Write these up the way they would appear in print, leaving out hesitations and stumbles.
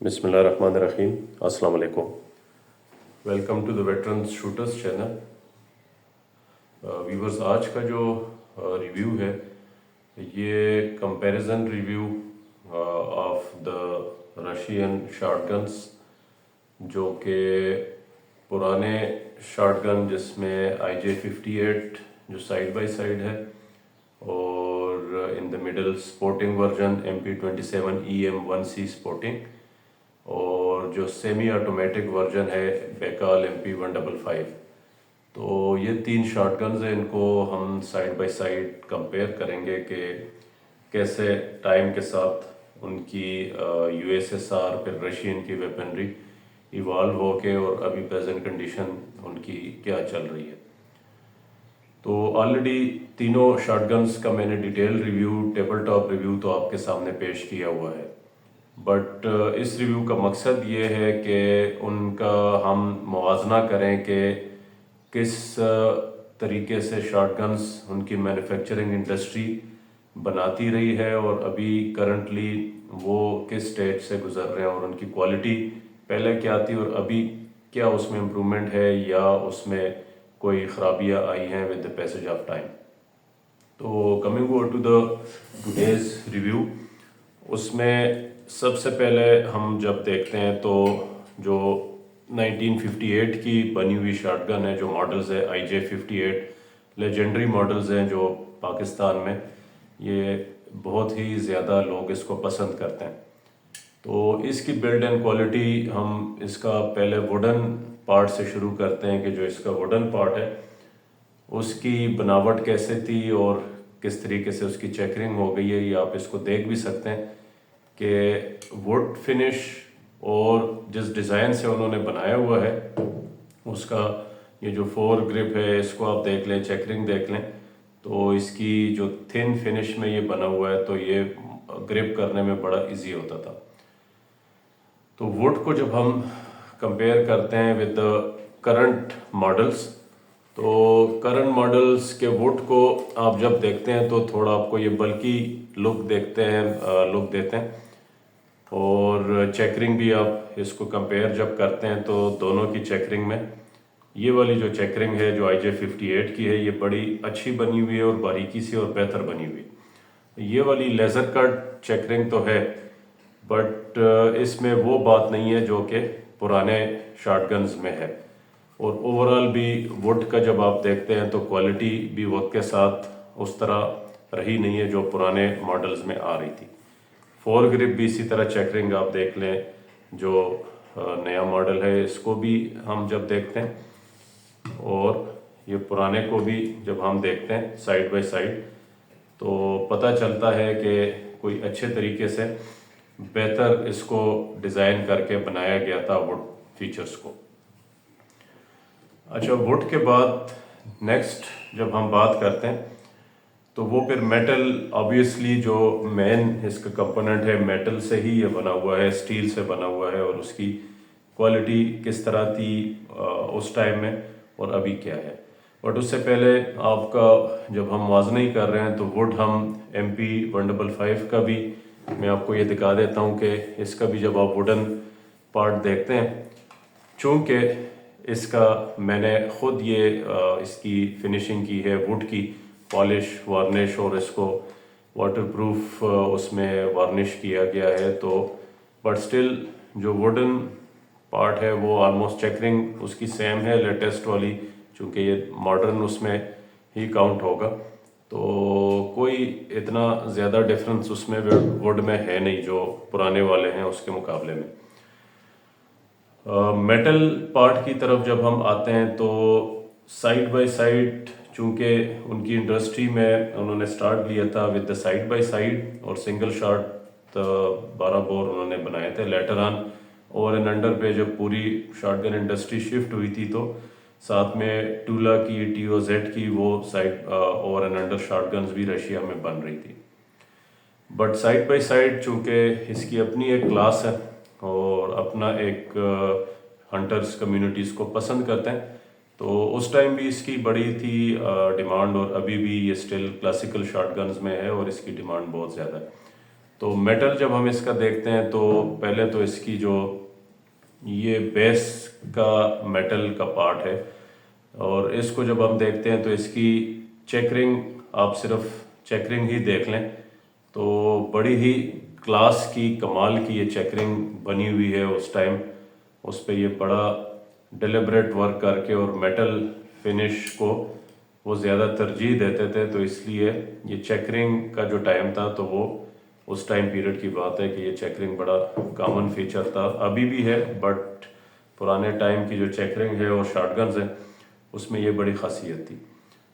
بسم اللہ الرحمن الرحیم. السلام علیکم. Welcome to the veterans shooters channel. Viewers, آج کا جو ریویو ہے یہ comparison review of the Russian shotguns, جو کہ پرانے شارٹ گن جس میں IJ58 جو سائڈ بائی سائڈ ہے، اور in the middle supporting version MP27 EM1C supporting, اور جو سیمی آٹومیٹک ورژن ہے بیکال MP155. تو یہ تین شارٹ گنز ہیں. ان کو ہم سائڈ بائی سائڈ کمپیئر کریں گے کہ کیسے ٹائم کے ساتھ ان کی USSR پھر رشین کی ویپنری ایوالو ہو کے اور ابھی پریزنٹ کنڈیشن ان کی کیا چل رہی ہے. تو آلریڈی تینوں شارٹ گنز کا میں نے detail review, table top review تو آپ کے سامنے پیش کیا ہوا ہے. بٹ اس ریویو کا مقصد یہ ہے کہ ان کا ہم موازنہ کریں کہ کس طریقے سے شارٹ گنز ان کی مینوفیکچرنگ انڈسٹری بناتی رہی ہے، اور ابھی کرنٹلی وہ کس اسٹیج سے گزر رہے ہیں، اور ان کی کوالٹی پہلے کیا تھی اور ابھی کیا اس میں امپرومنٹ ہے یا اس میں کوئی خرابیاں آئی ہیں with the passage of time. تو coming over to the today's review, اس میں سب سے پہلے ہم جب دیکھتے ہیں تو جو 1958 کی بنی ہوئی شارٹ گن ہے، جو ماڈلز ہے IJ58 لیجنڈری ماڈلز ہیں جو پاکستان میں یہ بہت ہی زیادہ لوگ اس کو پسند کرتے ہیں. تو اس کی بلڈ اینڈ کوالٹی، ہم اس کا پہلے ووڈن پارٹ سے شروع کرتے ہیں کہ جو اس کا ووڈن پارٹ ہے اس کی بناوٹ کیسے تھی اور کس طریقے سے اس کی چیکرنگ ہو گئی ہے. یہ آپ اس کو دیکھ بھی سکتے ہیں کہ ووڈ فنش اور جس ڈیزائن سے انہوں نے بنایا ہوا ہے اس کا یہ جو 4 گرپ ہے اس کو آپ دیکھ لیں، چیکرنگ دیکھ لیں تو اس کی جو تھن فنش میں یہ بنا ہوا ہے تو یہ گرپ کرنے میں بڑا ایزی ہوتا تھا. تو ووڈ کو جب ہم کمپیئر کرتے ہیں ود کرنٹ ماڈلز، تو کرنٹ ماڈلز کے ووڈ کو آپ جب دیکھتے ہیں تو تھوڑا آپ کو یہ بلکی لک دیتے ہیں، اور چیکرنگ بھی آپ اس کو کمپیئر جب کرتے ہیں تو دونوں کی چیکرنگ میں یہ والی جو چیکرنگ ہے جو IJ58 کی ہے یہ بڑی اچھی بنی ہوئی ہے اور باریکی سی اور بہتر بنی ہوئی. یہ والی لیزر کٹ چیکرنگ تو ہے بٹ اس میں وہ بات نہیں ہے جو کہ پرانے شارٹ گنز میں ہے. اور اوورال بھی ووڈ کا جب آپ دیکھتے ہیں تو کوالٹی بھی وقت کے ساتھ اس طرح رہی نہیں ہے جو پرانے ماڈلز میں آ رہی تھی. 4 گرپ بھی اسی طرح چیکرنگ آپ دیکھ لیں، جو نیا ماڈل ہے اس کو بھی ہم جب دیکھتے ہیں اور یہ پرانے کو بھی جب ہم دیکھتے ہیں سائڈ بائی سائڈ تو پتہ چلتا ہے کہ کوئی اچھے طریقے سے بہتر اس کو ڈیزائن کر کے بنایا گیا تھا ووڈ فیچرز کو. اچھا، ووڈ کے بعد نیکسٹ جب ہم بات کرتے ہیں تو وہ پھر میٹل، آبویسلی جو مین اس کا کمپوننٹ ہے میٹل سے ہی یہ بنا ہوا ہے، اسٹیل سے بنا ہوا ہے، اور اس کی کوالٹی کس طرح تھی اس ٹائم میں اور ابھی کیا ہے. بٹ اس سے پہلے آپ کا جب ہم موازنہ ہی کر رہے ہیں تو ووڈ ہم MP155 کا بھی میں آپ کو یہ دکھا دیتا ہوں کہ اس کا بھی جب آپ ووڈن پارٹ دیکھتے ہیں، چونکہ اس کا میں نے خود یہ اس کی فنیشنگ کی ہے ووڈ کی، پالش، وارنش، اور اس کو واٹر پروف اس میں وارنش کیا گیا ہے. تو بٹ سٹل جو ووڈن پارٹ ہے وہ آلموسٹ چیکرنگ اس کی سیم ہے لیٹسٹ والی، چونکہ یہ ماڈرن اس میں ہی کاؤنٹ ہوگا تو کوئی اتنا زیادہ ڈفرنس اس میں ووڈ میں ہے نہیں جو پرانے والے ہیں اس کے مقابلے میں. میٹل پارٹ کی طرف جب ہم آتے ہیں تو سائڈ بائی سائڈ، چونکہ ان کی انڈسٹری میں انہوں نے سٹارٹ لیا تھا with the side by side اور سنگل شاٹ 12 بور انہوں نے بنائے تھے. Later on over and under پہ جب پوری شارٹ گن انڈسٹری شفٹ ہوئی تھی تو ساتھ میں ٹولا کی، TOZ کی وہ side over and under short guns بھی رشیا میں بن رہی تھی. بٹ سائڈ بائی سائڈ چونکہ اس کی اپنی ایک کلاس ہے اور اپنا ایک ہنٹرز کمیونٹیز کو پسند کرتے ہیں تو اس ٹائم بھی اس کی بڑی تھی ڈیمانڈ، اور ابھی بھی یہ سٹل کلاسیکل شارٹ گنز میں ہے اور اس کی ڈیمانڈ بہت زیادہ ہے. تو میٹل جب ہم اس کا دیکھتے ہیں تو پہلے تو اس کی جو یہ بیس کا میٹل کا پارٹ ہے، اور اس کو جب ہم دیکھتے ہیں تو اس کی چیکرنگ، آپ صرف چیکرنگ ہی دیکھ لیں تو بڑی ہی کلاس کی، کمال کی یہ چیکرنگ بنی ہوئی ہے اس ٹائم. اس پہ یہ بڑا ڈیلیبریٹ ورک کر کے اور میٹل فنش کو وہ زیادہ ترجیح دیتے تھے، تو اس لیے یہ چیکرنگ کا جو ٹائم تھا تو وہ اس ٹائم پیریڈ کی بات ہے کہ یہ چیکرنگ بڑا کامن فیچر تھا. ابھی بھی ہے، بٹ پرانے ٹائم کی جو چیکرنگ ہے اور شارٹ گنز ہیں اس میں یہ بڑی خاصیت تھی.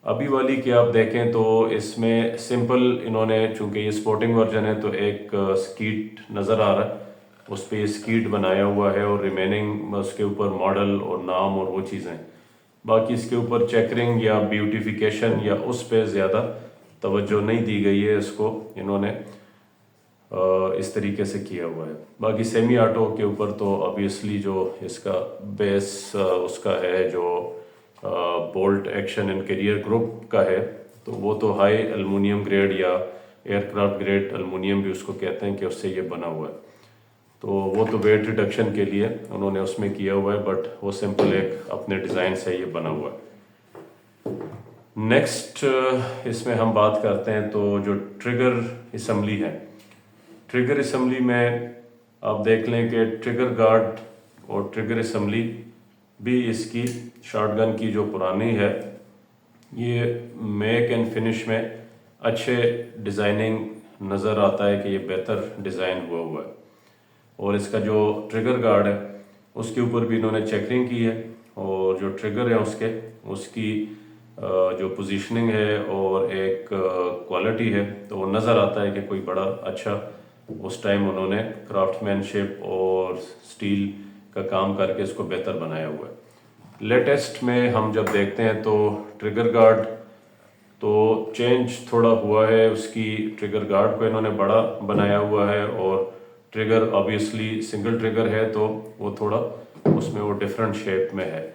ابھی والی کہ آپ دیکھیں تو اس میں سمپل انہوں نے، چونکہ یہ سپورٹنگ ورژن ہے تو ایک سکیٹ نظر آ رہا ہے، اس پہ یہ سکیٹ بنایا ہوا ہے اور ریمیننگ اس کے اوپر ماڈل اور نام اور وہ چیزیں. باقی اس کے اوپر چیکرنگ یا بیوٹیفیکیشن یا اس پہ زیادہ توجہ نہیں دی گئی ہے، اس کو انہوں نے اس طریقے سے کیا ہوا ہے. باقی سیمی آٹو کے اوپر تو آبویسلی جو اس کا بیس اس کا ہے جو bolt action and carrier group کا ہے، تو وہ تو ہائی المونیم گریڈ یا ایئر کرافٹ گریڈ المونیم بھی اس کو کہتے ہیں کہ اس سے یہ بنا ہوا ہے. تو وہ تو ویٹ ریڈکشن کے لیے انہوں نے اس میں کیا ہوا ہے، بٹ وہ سمپل ایک اپنے ڈیزائن سے یہ بنا ہوا ہے. نیکسٹ اس میں ہم بات کرتے ہیں تو جو ٹریگر اسمبلی ہے، ٹریگر اسمبلی میں آپ دیکھ لیں کہ ٹریگر گارڈ اور ٹریگر اسمبلی بھی اس کی شارٹ گن کی جو پرانی ہے، یہ میک اینڈ فنش میں اچھے ڈیزائننگ نظر آتا ہے کہ یہ بہتر ڈیزائن ہوا ہے. اور اس کا جو ٹریگر گارڈ ہے اس کے اوپر بھی انہوں نے چیکرنگ کی ہے، اور جو ٹریگر ہے اس کی جو پوزیشننگ ہے اور ایک کوالٹی ہے تو وہ نظر آتا ہے کہ کوئی بڑا اچھا اس ٹائم انہوں نے کرافٹ مین شپ اور سٹیل کا کام کر کے اس کو بہتر بنایا ہوا ہے. لیٹسٹ میں ہم جب دیکھتے ہیں تو ٹریگر گارڈ تو چینج تھوڑا ہوا ہے، اس کی ٹریگر گارڈ کو انہوں نے بڑا بنایا ہوا ہے، اور ٹریگر آبویسلی سنگل ٹریگر ہے تو وہ تھوڑا اس میں وہ ڈیفرنٹ شیپ میں ہے.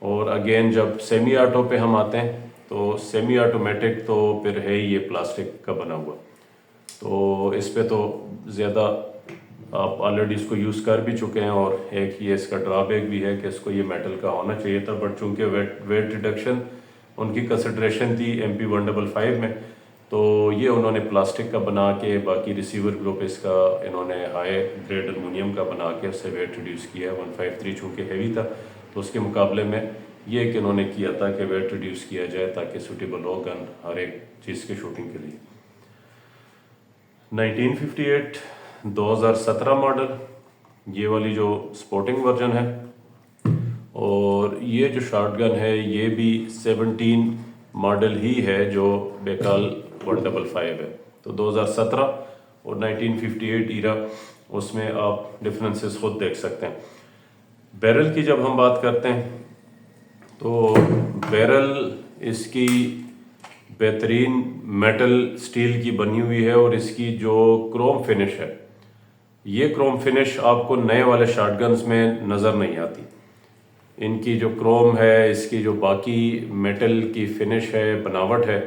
اور اگین جب سیمی آٹو پہ ہم آتے ہیں تو سیمی آٹومیٹک تو پھر ہے ہی یہ پلاسٹک کا بنا ہوا، تو اس پہ تو زیادہ آپ آلریڈی اس کو یوز کر بھی چکے ہیں. اور ایک یہ اس کا ڈرا بیک بھی ہے کہ اس کو یہ میٹل کا ہونا چاہیے تھا، بٹ چونکہ ویٹ ریڈکشن ان کی کنسیڈریشن تھی MP155 میں، تو یہ انہوں نے پلاسٹک کا بنا کے، باقی ریسیور گروپ اس کا انہوں نے ہائی گریڈ المونیم کا بنا کے اس سے ویٹ ریڈیوس کیا ہے. 153 چونکہ ہیوی تھا تو اس کے مقابلے میں یہ کہ انہوں نے کیا تھا کہ ویٹ ریڈیوس کیا جائے تاکہ سوٹیبل ہو گن ہر ایک چیز کی شوٹنگ کے لیے. 1958 2017 ماڈل یہ والی جو سپورٹنگ ورژن ہے، اور یہ جو شارٹ گن ہے یہ بھی 17 ماڈل ہی ہے جو بیکال 155 ہے. تو 2017 اور 1958 ایرا اس میں آپ ڈفرینسز خود دیکھ سکتے ہیں. بیرل کی جب ہم بات کرتے ہیں تو بیرل اس کی بہترین میٹل سٹیل کی بنی ہوئی ہے، اور اس کی جو کروم فنش ہے، یہ کروم فنش آپ کو نئے والے شارٹ گنز میں نظر نہیں آتی. ان کی جو کروم ہے، اس کی جو باقی میٹل کی فنش ہے، بناوٹ ہے،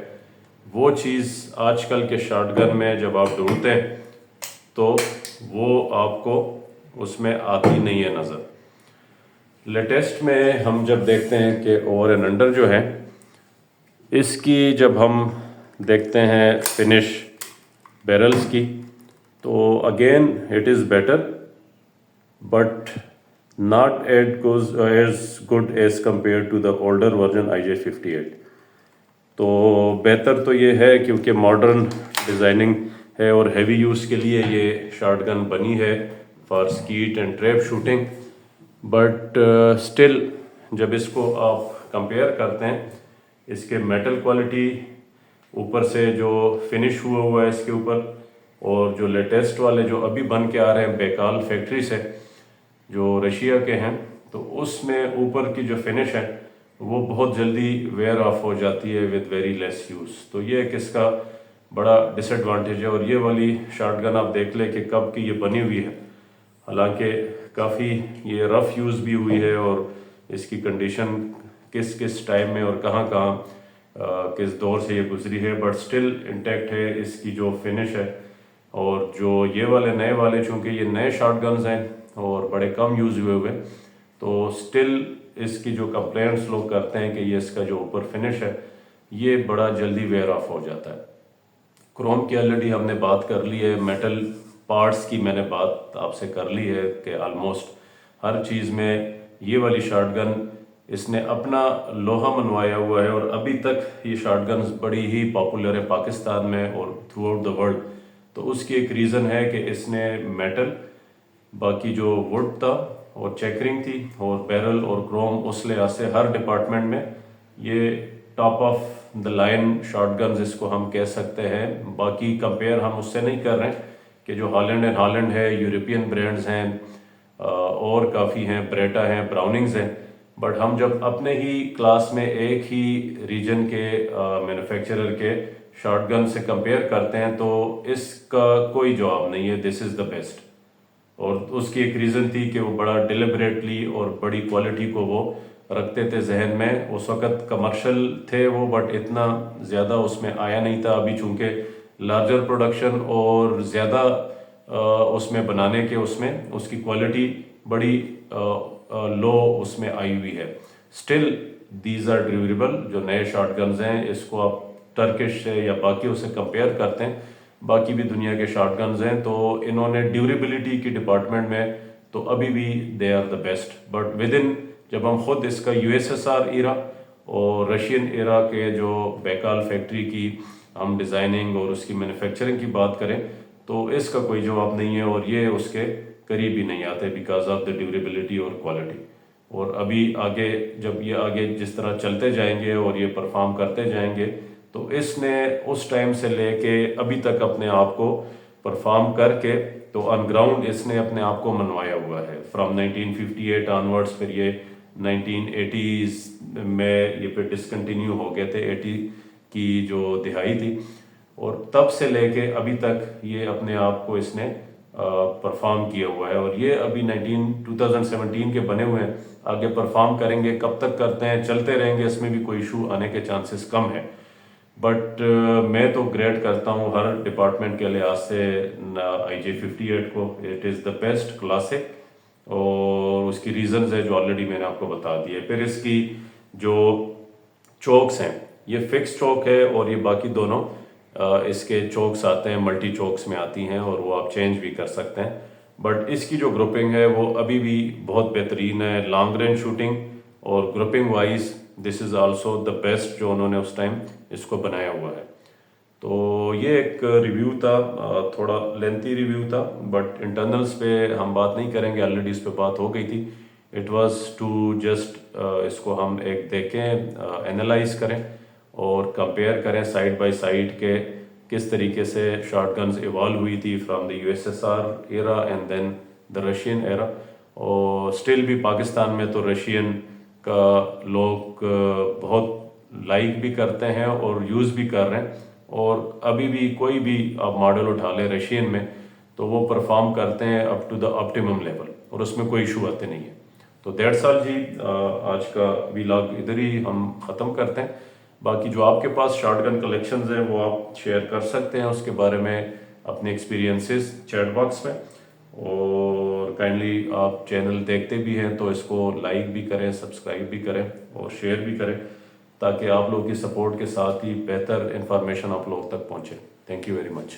وہ چیز آج کل کے شارٹ گن میں جب آپ ڈھونڈتے ہیں تو وہ آپ کو اس میں آتی نہیں ہے نظر. لیٹسٹ میں ہم جب دیکھتے ہیں کہ اوور اینڈ انڈر جو ہے اس کی، جب ہم دیکھتے ہیں فنش بیرلز کی، تو again it is better but not as good as compared to the older version IJ58. تو بہتر تو یہ ہے کیونکہ ماڈرن ڈیزائننگ ہے اور ہیوی یوز کے لیے یہ شارٹ گن بنی ہے for skate and trap shooting. But still جب اس کو آپ کمپیئر کرتے ہیں، اس کے میٹل کوالٹی اوپر سے جو فنش ہوا ہے اس کے اوپر، اور جو لیٹسٹ والے جو ابھی بن کے آ رہے ہیں بیکال فیکٹری سے جو رشیا کے ہیں، تو اس میں اوپر کی جو فنش ہے وہ بہت جلدی ویئر آف ہو جاتی ہے ود ویری لیس یوز. تو یہ ایک اس کا بڑا ڈس ایڈوانٹیج ہے. اور یہ والی شارٹ گن آپ دیکھ لیں کہ کب کی یہ بنی ہوئی ہے، حالانکہ کافی یہ رف یوز بھی ہوئی ہے، اور اس کی کنڈیشن کس ٹائم میں اور کہاں کس دور سے یہ گزری ہے، بٹ سٹل انٹیکٹ ہے اس کی جو فنش ہے اور جو یہ والے نئے والے چونکہ یہ نئے شارٹ گنز ہیں اور بڑے کم یوز ہوئے تو سٹل اس کی جو کمپلینٹس لوگ کرتے ہیں کہ یہ اس کا جو اوپر فنش ہے یہ بڑا جلدی ویئر آف ہو جاتا ہے. کروم کی آلریڈی ہم نے بات کر لی ہے، میٹل پارٹس کی میں نے بات آپ سے کر لی ہے کہ آلموسٹ ہر چیز میں یہ والی شارٹ گن اس نے اپنا لوہا منوایا ہوا ہے، اور ابھی تک یہ شارٹ گنز بڑی ہی پاپولر ہے پاکستان میں اور تھرو آؤٹ دا ورلڈ. تو اس کی ایک ریزن ہے کہ اس نے میٹل، باقی جو وڈ تھا اور چیکرنگ تھی اور بیرل اور کروم، اس لحاظ سے ہر ڈپارٹمنٹ میں یہ top of the line shotguns اس کو ہم کہہ سکتے ہیں. باقی کمپیئر ہم اس سے نہیں کر رہے ہیں کہ جو ہالینڈ اینڈ ہالینڈ ہے، یورپین برانڈز ہیں اور کافی ہیں، بریٹا ہیں، براؤننگز ہیں، بٹ ہم جب اپنے ہی کلاس میں ایک ہی ریجن کے مینوفیکچرر کے شارٹ گن سے کمپیئر کرتے ہیں تو اس کا کوئی جواب نہیں ہے. دس از دا بیسٹ. اور اس کی ایک ریزن تھی کہ وہ بڑا ڈیلیبریٹلی اور بڑی کوالٹی کو وہ رکھتے تھے ذہن میں. اس وقت کمرشل تھے وہ، بٹ اتنا زیادہ اس میں آیا نہیں تھا. ابھی چونکہ لارجر پروڈکشن اور زیادہ اس میں بنانے کے اس کی کوالٹی بڑی لو اس میں آئی ہوئی ہے. Still these are durable. جو نئے شارٹ گنز ہیں اس کو آپ ٹرکش سے یا باقیوں سے کمپیئر کرتے ہیں، باقی بھی دنیا کے شارٹ گنز ہیں تو انہوں نے ڈیوریبلٹی کی ڈپارٹمنٹ میں تو ابھی بھی they are the best. But with in جب ہم خود اس کا USSR ایرا اور رشین ایرا کے جو بیکال فیکٹری کی ہم ڈیزائننگ اور اس کی مینوفیکچرنگ کی بات کریں تو اس کا کوئی جواب نہیں ہے، اور یہ اس کے قریب ہی نہیں آتے بیکاز آف دا ڈیوریبلٹی اور کوالٹی. اور ابھی آگے جب یہ آگے جس طرح چلتے جائیں گے اور یہ پرفارم کرتے جائیں گے تو اس نے اس ٹائم سے لے کے ابھی تک اپنے آپ کو پرفارم کر کے تو آن گراؤنڈ اس نے اپنے آپ کو منوایا ہوا ہے. فرام 1958 آنورڈس، پھر یہ 1980s میں یہ پھر ڈسکنٹینیو ہو گئے تھے، 80 کی جو دہائی تھی، اور تب سے لے کے ابھی تک یہ اپنے آپ کو اس نے پرفارم کیا ہوا ہے. اور یہ ابھی 2017 کے بنے ہوئے ہیں، آگے پرفارم کریں گے. کب تک کرتے ہیں، چلتے رہیں گے، اس میں بھی کوئی ایشو آنے کے چانسز کم ہیں. بٹ میں تو گریڈ کرتا ہوں ہر ڈپارٹمنٹ کے لحاظ سے IJ58 کو. It is the best classic, اور اس کی ریزنز ہے جو آلریڈی میں نے آپ کو بتا دی ہے. پھر اس کی جو چوکس ہیں یہ فکس چوک ہے، اور یہ باقی دونوں اس کے چوکس آتے ہیں، ملٹی چوکس میں آتی ہیں اور وہ آپ چینج بھی کر سکتے ہیں. بٹ اس کی جو گروپنگ ہے وہ ابھی بھی بہت بہترین ہے. لانگ رینج شوٹنگ اور grouping wise this is also the best جو انہوں نے اس ٹائم اس کو بنایا ہوا ہے. تو یہ ایک ریویو تھا، تھوڑا لینتھی ریویو تھا، بٹ انٹرنلز پہ ہم بات نہیں کریں گے، آلریڈی اس پہ بات ہو گئی تھی. اٹ واز ٹو جسٹ اس کو ہم ایک دیکھیں، اینالائز کریں اور کمپیئر کریں سائڈ بائی سائڈ کہ کس طریقے سے شارٹ گنز ایوالو ہوئی تھی from the USSR era and then the Russian era. اور اسٹل بھی پاکستان میں تو رشین کا لوگ بہت لائک بھی کرتے ہیں اور یوز بھی کر رہے ہیں، اور ابھی بھی کوئی بھی آپ ماڈل اٹھا لیں رشین میں تو وہ پرفارم کرتے ہیں up to the optimum level, اور اس میں کوئی ایشو آتے نہیں ہے. تو دیٹس آل جی. آج کا ویلاگ ادھر ہی ہم ختم کرتے ہیں. باقی جو آپ کے پاس شارٹ گن کلیکشنز ہیں وہ آپ شیئر کر سکتے ہیں اس کے بارے میں اپنے ایکسپیرینسز چیٹ باکس میں. اور کائنڈلی آپ چینل دیکھتے بھی ہیں تو اس کو لائک بھی کریں، سبسکرائب بھی کریں اور شیئر بھی کریں، تاکہ آپ لوگوں کی سپورٹ کے ساتھ ہی بہتر انفارمیشن آپ لوگوں تک پہنچے. Thank you very much.